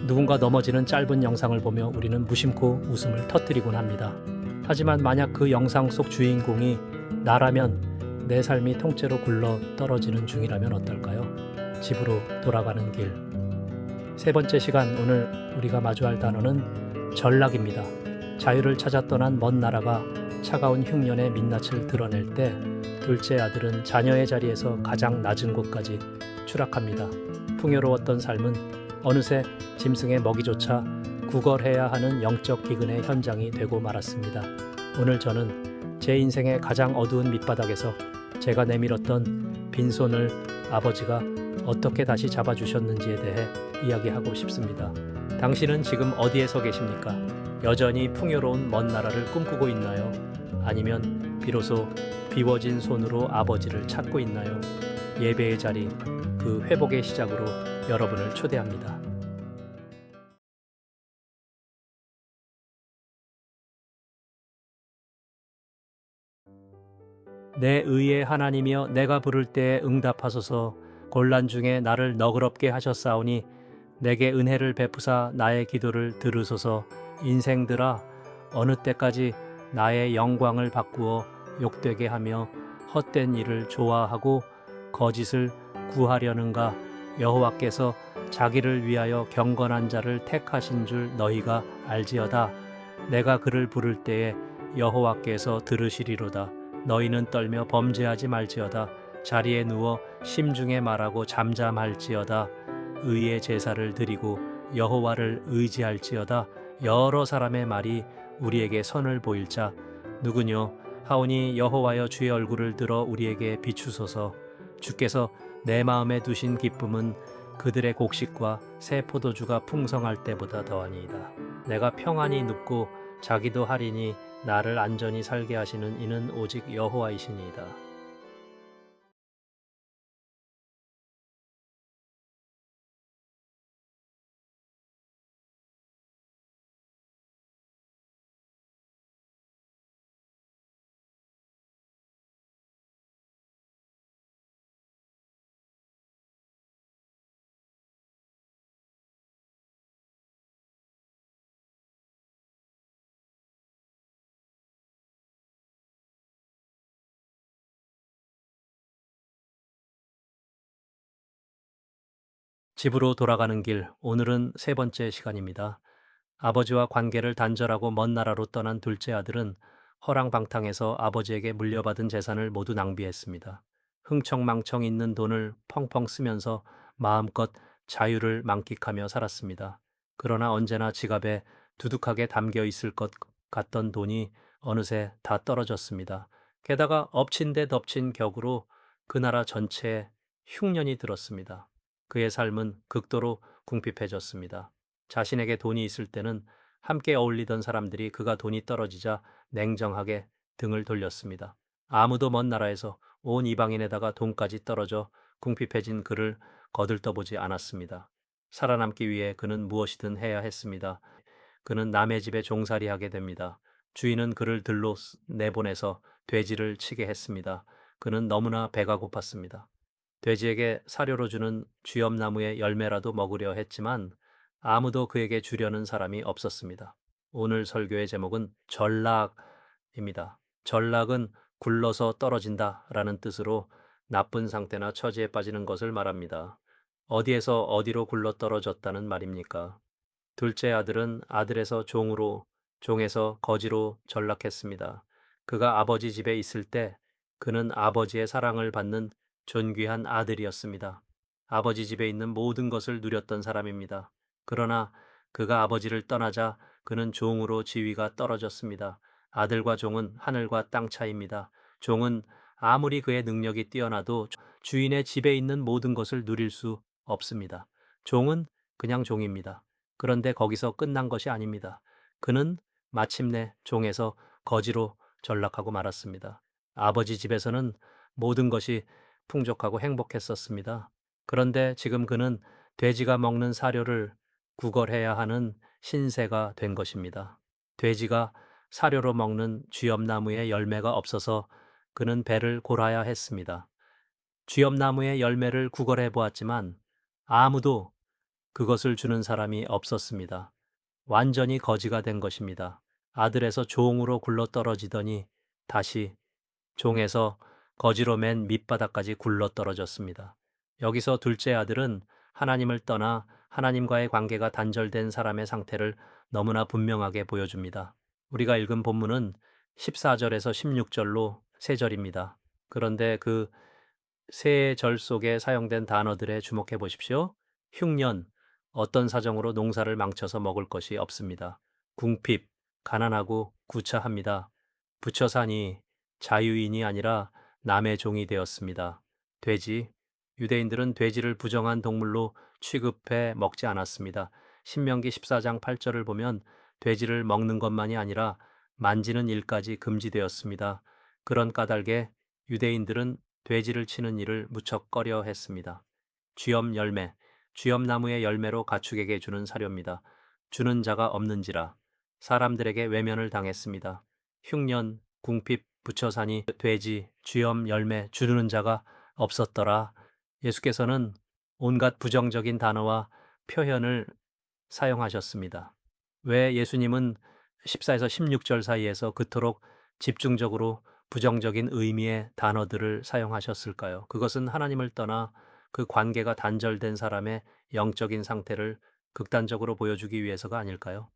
누군가 넘어지는 짧은 영상을 보며 우리는 무심코 웃음을 터뜨리곤 합니다. 하지만 만약 그 영상 속 주인공이 나라면, 내 삶이 통째로 굴러 떨어지는 중이라면 어떨까요? 집으로 돌아가는 길. 세 번째 시간, 오늘 우리가 마주할 단어는 전락입니다. 자유를 찾아 떠난 먼 나라가 차가운 흉년의 민낯을 드러낼 때 둘째 아들은 자녀의 자리에서 가장 낮은 곳까지 추락합니다. 풍요로웠던 삶은 어느새 짐승의 먹이조차 구걸해야 하는 영적 기근의 현장이 되고 말았습니다. 오늘 저는 제 인생의 가장 어두운 밑바닥에서 제가 내밀었던 빈손을 아버지가 어떻게 다시 잡아주셨는지에 대해 이야기하고 싶습니다. 당신은 지금 어디에 서 계십니까? 여전히 풍요로운 먼 나라를 꿈꾸고 있나요? 아니면 비로소 비워진 손으로 아버지를 찾고 있나요? 예배의 자리, 그 회복의 시작으로 여러분을 초대합니다. 내 의의 하나님이여, 내가 부를 때에 응답하소서. 곤란 중에 나를 너그럽게 하셨사오니 내게 은혜를 베푸사 나의 기도를 들으소서. 인생들아, 어느 때까지 나의 영광을 바꾸어 욕되게 하며 헛된 일을 좋아하고 거짓을 구하려는가? 여호와께서 자기를 위하여 경건한 자를 택하신 줄 너희가 알지어다. 내가 그를 부를 때에 여호와께서 들으시리로다. 너희는 떨며 범죄하지 말지어다. 자리에 누워 심중에 말하고 잠잠할지어다. 의의 제사를 드리고 여호와를 의지할지어다. 여러 사람의 말이 우리에게 선을 보일 자 누구뇨? 하오니 여호와여, 주의 얼굴을 들어 우리에게 비추소서. 주께서 내 마음에 두신 기쁨은 그들의 곡식과 새 포도주가 풍성할 때보다 더하니이다. 내가 평안히 눕고 자기도 하리니 나를 안전히 살게 하시는 이는 오직 여호와이시니이다. 집으로 돌아가는 길, 오늘은 세 번째 시간입니다. 아버지와 관계를 단절하고 먼 나라로 떠난 둘째 아들은 허랑방탕해서 아버지에게 물려받은 재산을 모두 낭비했습니다. 흥청망청 있는 돈을 펑펑 쓰면서 마음껏 자유를 만끽하며 살았습니다. 그러나 언제나 지갑에 두둑하게 담겨 있을 것 같던 돈이 어느새 다 떨어졌습니다. 게다가 엎친 데 덮친 격으로 그 나라 전체에 흉년이 들었습니다. 그의 삶은 극도로 궁핍해졌습니다. 자신에게 돈이 있을 때는 함께 어울리던 사람들이 그가 돈이 떨어지자 냉정하게 등을 돌렸습니다. 아무도 먼 나라에서 온 이방인에다가 돈까지 떨어져 궁핍해진 그를 거들떠보지 않았습니다. 살아남기 위해 그는 무엇이든 해야 했습니다. 그는 남의 집에 종살이하게 됩니다. 주인은 그를 들로 내보내서 돼지를 치게 했습니다. 그는 너무나 배가 고팠습니다. 돼지에게 사료로 주는 쥐엄나무의 열매라도 먹으려 했지만 아무도 그에게 주려는 사람이 없었습니다. 오늘 설교의 제목은 전락입니다. 전락은 굴러서 떨어진다 라는 뜻으로 나쁜 상태나 처지에 빠지는 것을 말합니다. 어디에서 어디로 굴러 떨어졌다는 말입니까? 둘째 아들은 아들에서 종으로, 종에서 거지로 전락했습니다. 그가 아버지 집에 있을 때 그는 아버지의 사랑을 받는 존귀한 아들이었습니다. 아버지 집에 있는 모든 것을 누렸던 사람입니다. 그러나 그가 아버지를 떠나자 그는 종으로 지위가 떨어졌습니다. 아들과 종은 하늘과 땅 차이입니다. 종은 아무리 그의 능력이 뛰어나도 주인의 집에 있는 모든 것을 누릴 수 없습니다. 종은 그냥 종입니다. 그런데 거기서 끝난 것이 아닙니다. 그는 마침내 종에서 거지로 전락하고 말았습니다. 아버지 집에서는 모든 것이 풍족하고 행복했었습니다. 그런데 지금 그는 돼지가 먹는 사료를 구걸해야 하는 신세가 된 것입니다. 돼지가 사료로 먹는 쥐엄나무의 열매가 없어서 그는 배를 골아야 했습니다. 쥐엄나무의 열매를 구걸해 보았지만 아무도 그것을 주는 사람이 없었습니다. 완전히 거지가 된 것입니다. 아들에서 종으로 굴러 떨어지더니 다시 종에서 거지로 맨 밑바닥까지 굴러 떨어졌습니다. 여기서 둘째 아들은 하나님을 떠나 하나님과의 관계가 단절된 사람의 상태를 너무나 분명하게 보여줍니다. 우리가 읽은 본문은 14절에서 16절로 세 절입니다. 그런데 그 세 절 속에 사용된 단어들에 주목해 보십시오. 흉년, 어떤 사정으로 농사를 망쳐서 먹을 것이 없습니다. 궁핍, 가난하고 구차합니다. 부처사니, 자유인이 아니라 남의 종이 되었습니다. 돼지, 유대인들은 돼지를 부정한 동물로 취급해 먹지 않았습니다. 신명기 14장 8절을 보면 돼지를 먹는 것만이 아니라 만지는 일까지 금지되었습니다. 그런 까닭에 유대인들은 돼지를 치는 일을 무척 꺼려 했습니다. 쥐엄 열매, 쥐엄나무의 열매로 가축에게 주는 사료입니다. 주는 자가 없는지라 사람들에게 외면을 당했습니다. 흉년, 궁핍, 부처사니, 돼지, 쥐엄 열매 주는 자가 없었더라. 예수께서는 온갖 부정적인 단어와 표현을 사용하셨습니다. 왜 예수님은 14에서 16절 사이에서 그토록 집중적으로 부정적인 의미의 단어들을 사용하셨을까요? 그것은 하나님을 떠나 그 관계가 단절된 사람의 영적인 상태를 극단적으로 보여주기 위해서가 아닐까요?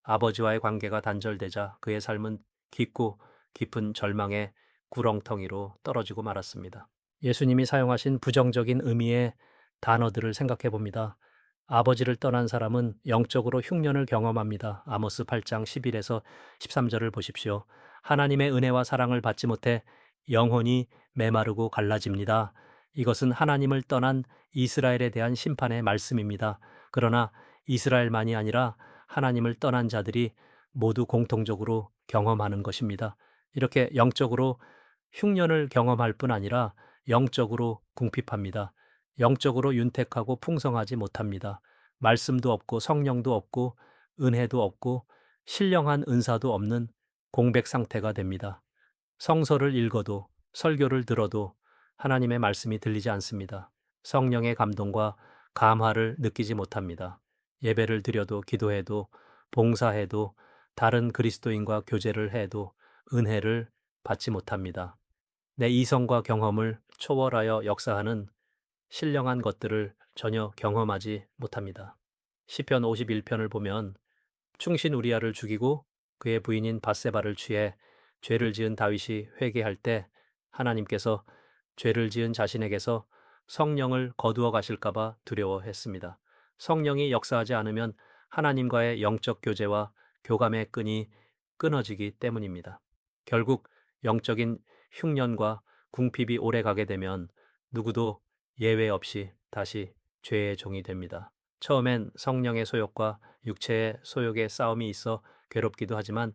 아버지와의 관계가 단절되자 그의 삶은 깊고 깊은 절망의 구렁텅이로 떨어지고 말았습니다. 예수님이 사용하신 부정적인 의미의 단어들을 생각해 봅니다. 아버지를 떠난 사람은 영적으로 흉년을 경험합니다. 아모스 8장 11에서 13절을 보십시오. 하나님의 은혜와 사랑을 받지 못해 영혼이 메마르고 갈라집니다. 이것은 하나님을 떠난 이스라엘에 대한 심판의 말씀입니다. 그러나 이스라엘만이 아니라 하나님을 떠난 자들이 모두 공통적으로 경험하는 것입니다. 이렇게 영적으로 흉년을 경험할 뿐 아니라 영적으로 궁핍합니다. 영적으로 윤택하고 풍성하지 못합니다. 말씀도 없고 성령도 없고 은혜도 없고 신령한 은사도 없는 공백 상태가 됩니다. 성서를 읽어도 설교를 들어도 하나님의 말씀이 들리지 않습니다. 성령의 감동과 감화를 느끼지 못합니다. 예배를 드려도 기도해도 봉사해도 다른 그리스도인과 교제를 해도 은혜를 받지 못합니다. 내 이성과 경험을 초월하여 역사하는 신령한 것들을 전혀 경험하지 못합니다. 시편 51편을 보면 충신 우리아를 죽이고 그의 부인인 밧세바를 취해 죄를 지은 다윗이 회개할 때 하나님께서 죄를 지은 자신에게서 성령을 거두어 가실까봐 두려워했습니다. 성령이 역사하지 않으면 하나님과의 영적 교제와 교감의 끈이 끊어지기 때문입니다. 결국 영적인 흉년과 궁핍이 오래 가게 되면 누구도 예외 없이 다시 죄의 종이 됩니다. 처음엔 성령의 소욕과 육체의 소욕의 싸움이 있어 괴롭기도 하지만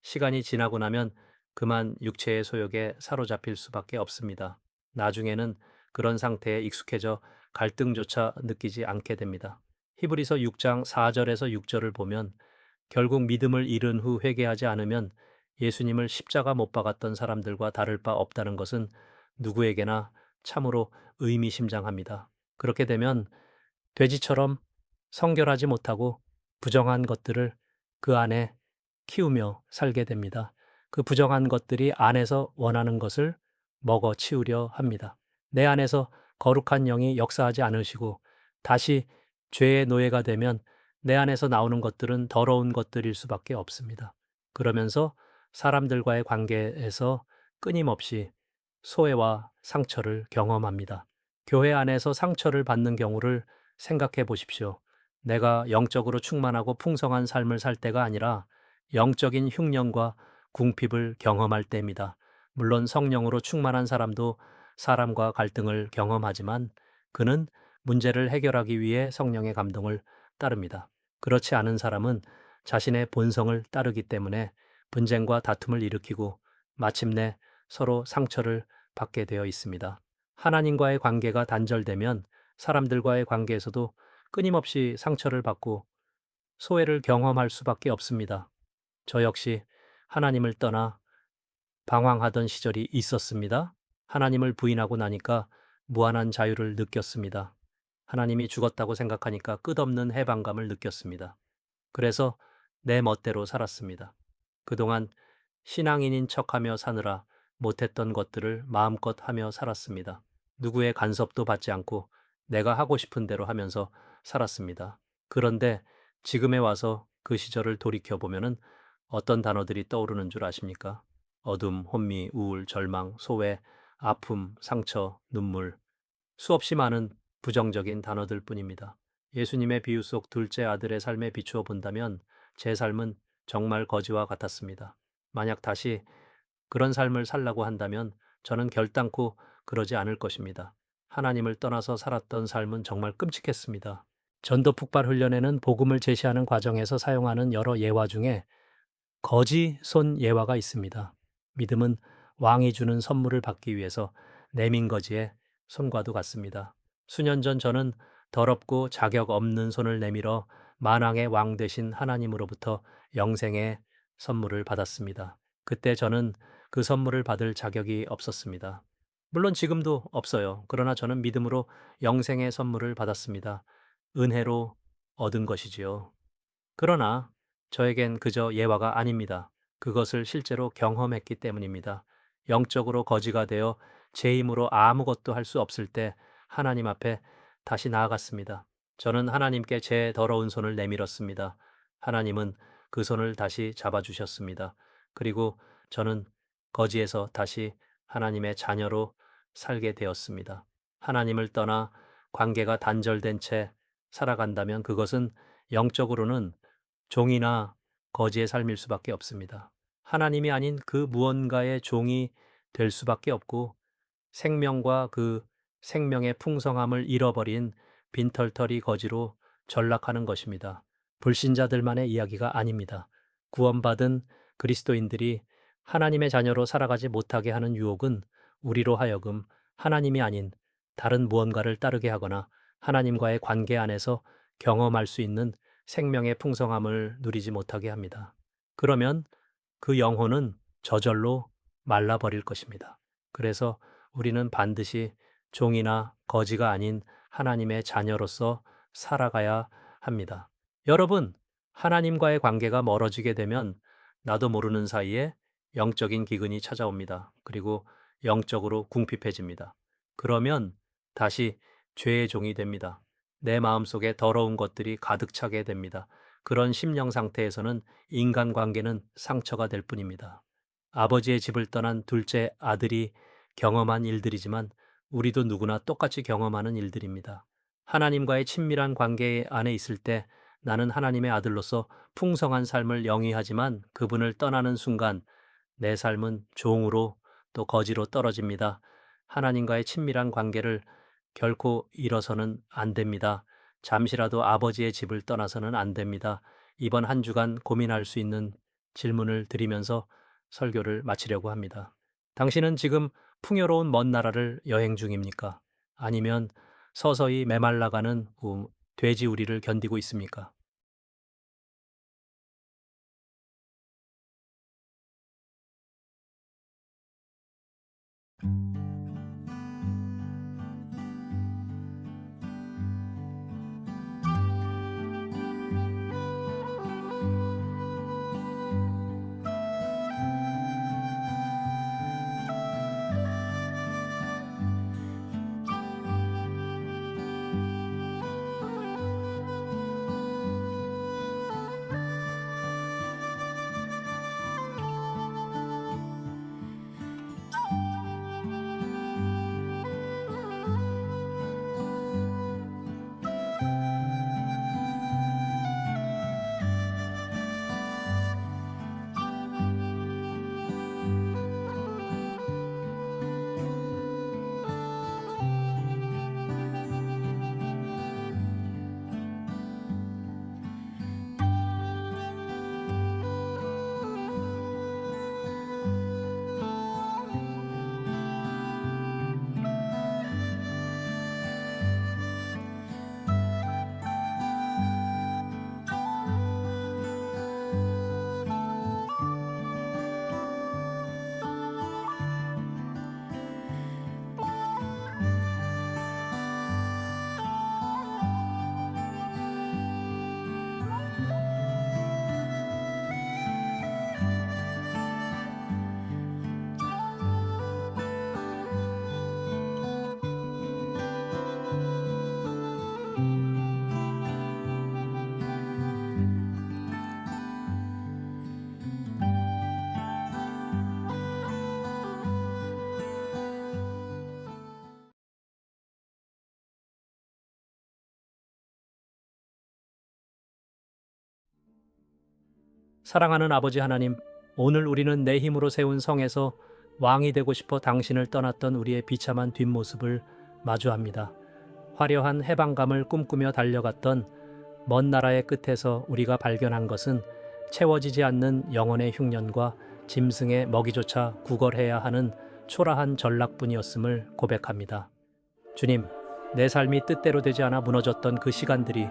시간이 지나고 나면 그만 육체의 소욕에 사로잡힐 수밖에 없습니다. 나중에는 그런 상태에 익숙해져 갈등조차 느끼지 않게 됩니다. 히브리서 6장 4절에서 6절을 보면 결국 믿음을 잃은 후 회개하지 않으면 예수님을 십자가 못 박았던 사람들과 다를 바 없다는 것은 누구에게나 참으로 의미심장합니다. 그렇게 되면 돼지처럼 성결하지 못하고 부정한 것들을 그 안에 키우며 살게 됩니다. 그 부정한 것들이 안에서 원하는 것을 먹어 치우려 합니다. 내 안에서 거룩한 영이 역사하지 않으시고 다시 죄의 노예가 되면 내 안에서 나오는 것들은 더러운 것들일 수밖에 없습니다. 그러면서 사람들과의 관계에서 끊임없이 소외와 상처를 경험합니다. 교회 안에서 상처를 받는 경우를 생각해 보십시오. 내가 영적으로 충만하고 풍성한 삶을 살 때가 아니라 영적인 흉년과 궁핍을 경험할 때입니다. 물론 성령으로 충만한 사람도 사람과 갈등을 경험하지만 그는 문제를 해결하기 위해 성령의 감동을 따릅니다. 그렇지 않은 사람은 자신의 본성을 따르기 때문에 분쟁과 다툼을 일으키고 마침내 서로 상처를 받게 되어 있습니다. 하나님과의 관계가 단절되면 사람들과의 관계에서도 끊임없이 상처를 받고 소외를 경험할 수밖에 없습니다. 저 역시 하나님을 떠나 방황하던 시절이 있었습니다. 하나님을 부인하고 나니까 무한한 자유를 느꼈습니다. 하나님이 죽었다고 생각하니까 끝없는 해방감을 느꼈습니다. 그래서 내 멋대로 살았습니다. 그동안 신앙인인 척하며 사느라 못했던 것들을 마음껏 하며 살았습니다. 누구의 간섭도 받지 않고 내가 하고 싶은 대로 하면서 살았습니다. 그런데 지금에 와서 그 시절을 돌이켜보면은 어떤 단어들이 떠오르는 줄 아십니까? 어둠, 혼미, 우울, 절망, 소외, 아픔, 상처, 눈물, 수없이 많은 부정적인 단어들 뿐입니다. 예수님의 비유 속 둘째 아들의 삶에 비추어 본다면 제 삶은 정말 거지와 같았습니다. 만약 다시 그런 삶을 살라고 한다면 저는 결단코 그러지 않을 것입니다. 하나님을 떠나서 살았던 삶은 정말 끔찍했습니다. 전도 폭발 훈련에는 복음을 제시하는 과정에서 사용하는 여러 예화 중에 거지 손 예화가 있습니다. 믿음은 왕이 주는 선물을 받기 위해서 내민 거지의 손과도 같습니다. 수년 전 저는 더럽고 자격 없는 손을 내밀어 만왕의 왕 되신 하나님으로부터 영생의 선물을 받았습니다. 그때 저는 그 선물을 받을 자격이 없었습니다. 물론 지금도 없어요. 그러나 저는 믿음으로 영생의 선물을 받았습니다. 은혜로 얻은 것이지요. 그러나 저에겐 그저 예화가 아닙니다. 그것을 실제로 경험했기 때문입니다. 영적으로 거지가 되어 제 힘으로 아무것도 할 수 없을 때 하나님 앞에 다시 나아갔습니다. 저는 하나님께 제 더러운 손을 내밀었습니다. 하나님은 그 손을 다시 잡아주셨습니다. 그리고 저는 거지에서 다시 하나님의 자녀로 살게 되었습니다. 하나님을 떠나 관계가 단절된 채 살아간다면 그것은 영적으로는 종이나 거지의 삶일 수밖에 없습니다. 하나님이 아닌 그 무언가의 종이 될 수밖에 없고 생명과 그 생명의 풍성함을 잃어버린 빈털터리 거지로 전락하는 것입니다. 불신자들만의 이야기가 아닙니다. 구원받은 그리스도인들이 하나님의 자녀로 살아가지 못하게 하는 유혹은 우리로 하여금 하나님이 아닌 다른 무언가를 따르게 하거나 하나님과의 관계 안에서 경험할 수 있는 생명의 풍성함을 누리지 못하게 합니다. 그러면 그 영혼은 저절로 말라버릴 것입니다. 그래서 우리는 반드시 종이나 거지가 아닌 하나님의 자녀로서 살아가야 합니다. 여러분, 하나님과의 관계가 멀어지게 되면 나도 모르는 사이에 영적인 기근이 찾아옵니다. 그리고 영적으로 궁핍해집니다. 그러면 다시 죄의 종이 됩니다. 내 마음속에 더러운 것들이 가득 차게 됩니다. 그런 심령 상태에서는 인간관계는 상처가 될 뿐입니다. 아버지의 집을 떠난 둘째 아들이 경험한 일들이지만 우리도 누구나 똑같이 경험하는 일들입니다. 하나님과의 친밀한 관계 안에 있을 때 나는 하나님의 아들로서 풍성한 삶을 영위하지만 그분을 떠나는 순간 내 삶은 종으로 또 거지로 떨어집니다. 하나님과의 친밀한 관계를 결코 잃어서는 안 됩니다. 잠시라도 아버지의 집을 떠나서는 안 됩니다. 이번 한 주간 고민할 수 있는 질문을 드리면서 설교를 마치려고 합니다. 당신은 지금 풍요로운 먼 나라를 여행 중입니까? 아니면 서서히 메말라가는 돼지우리를 견디고 있습니까? 사랑하는 아버지 하나님, 오늘 우리는 내 힘으로 세운 성에서 왕이 되고 싶어 당신을 떠났던 우리의 비참한 뒷모습을 마주합니다. 화려한 해방감을 꿈꾸며 달려갔던 먼 나라의 끝에서 우리가 발견한 것은 채워지지 않는 영혼의 흉년과 짐승의 먹이조차 구걸해야 하는 초라한 전락뿐이었음을 고백합니다. 주님, 내 삶이 뜻대로 되지 않아 무너졌던 그 시간들이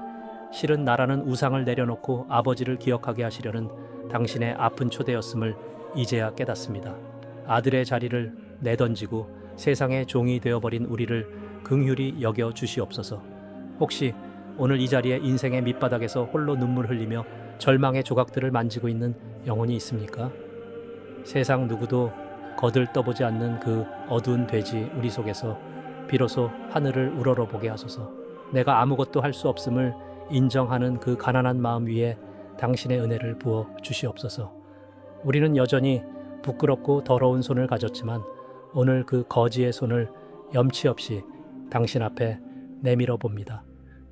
실은 나라는 우상을 내려놓고 아버지를 기억하게 하시려는 당신의 아픈 초대였음을 이제야 깨닫습니다. 아들의 자리를 내던지고 세상의 종이 되어버린 우리를 긍휼히 여겨 주시옵소서. 혹시 오늘 이 자리에 인생의 밑바닥에서 홀로 눈물 흘리며 절망의 조각들을 만지고 있는 영혼이 있습니까? 세상 누구도 거들떠보지 않는 그 어두운 돼지 우리 속에서 비로소 하늘을 우러러보게 하소서. 내가 아무것도 할 수 없음을 인정하는 그 가난한 마음 위에 당신의 은혜를 부어 주시옵소서. 우리는 여전히 부끄럽고 더러운 손을 가졌지만 오늘 그 거지의 손을 염치 없이 당신 앞에 내밀어 봅니다.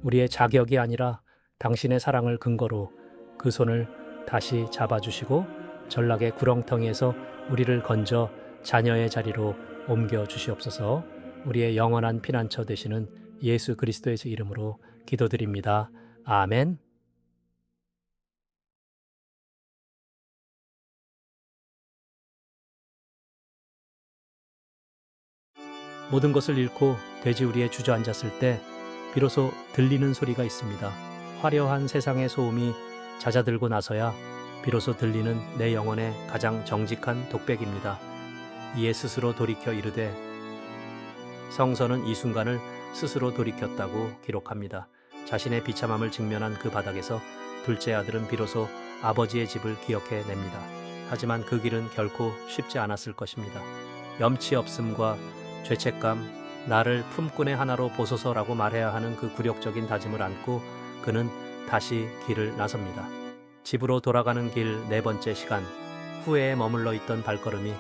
우리의 자격이 아니라 당신의 사랑을 근거로 그 손을 다시 잡아주시고 전락의 구렁텅이에서 우리를 건져 자녀의 자리로 옮겨 주시옵소서. 우리의 영원한 피난처 되시는 예수 그리스도의 이름으로 기도드립니다. 아멘. 모든 것을 잃고 돼지우리에 주저앉았을 때 비로소 들리는 소리가 있습니다. 화려한 세상의 소음이 잦아들고 나서야 비로소 들리는 내 영혼의 가장 정직한 독백입니다. 이에 스스로 돌이켜 이르되, 성서는 이 순간을 스스로 돌이켰다고 기록합니다. 자신의 비참함을 직면한 그 바닥에서 둘째 아들은 비로소 아버지의 집을 기억해 냅니다. 하지만 그 길은 결코 쉽지 않았을 것입니다. 염치 없음과 죄책감, 나를 품꾼의 하나로 보소서라고 말해야 하는 그 굴욕적인 다짐을 안고 그는 다시 길을 나섭니다. 집으로 돌아가는 길 네 번째 시간, 후회에 머물러 있던 발걸음이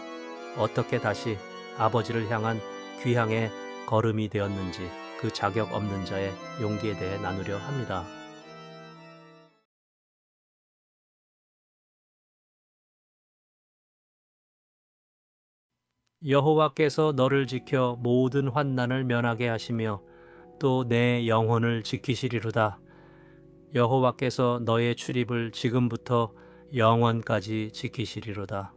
어떻게 다시 아버지를 향한 귀향의 걸음이 되었는지 그 자격 없는 자의 용기에 대해 나누려 합니다. 여호와께서 너를 지켜 모든 환난을 면하게 하시며 또 내 영혼을 지키시리로다. 여호와께서 너의 출입을 지금부터 영원까지 지키시리로다.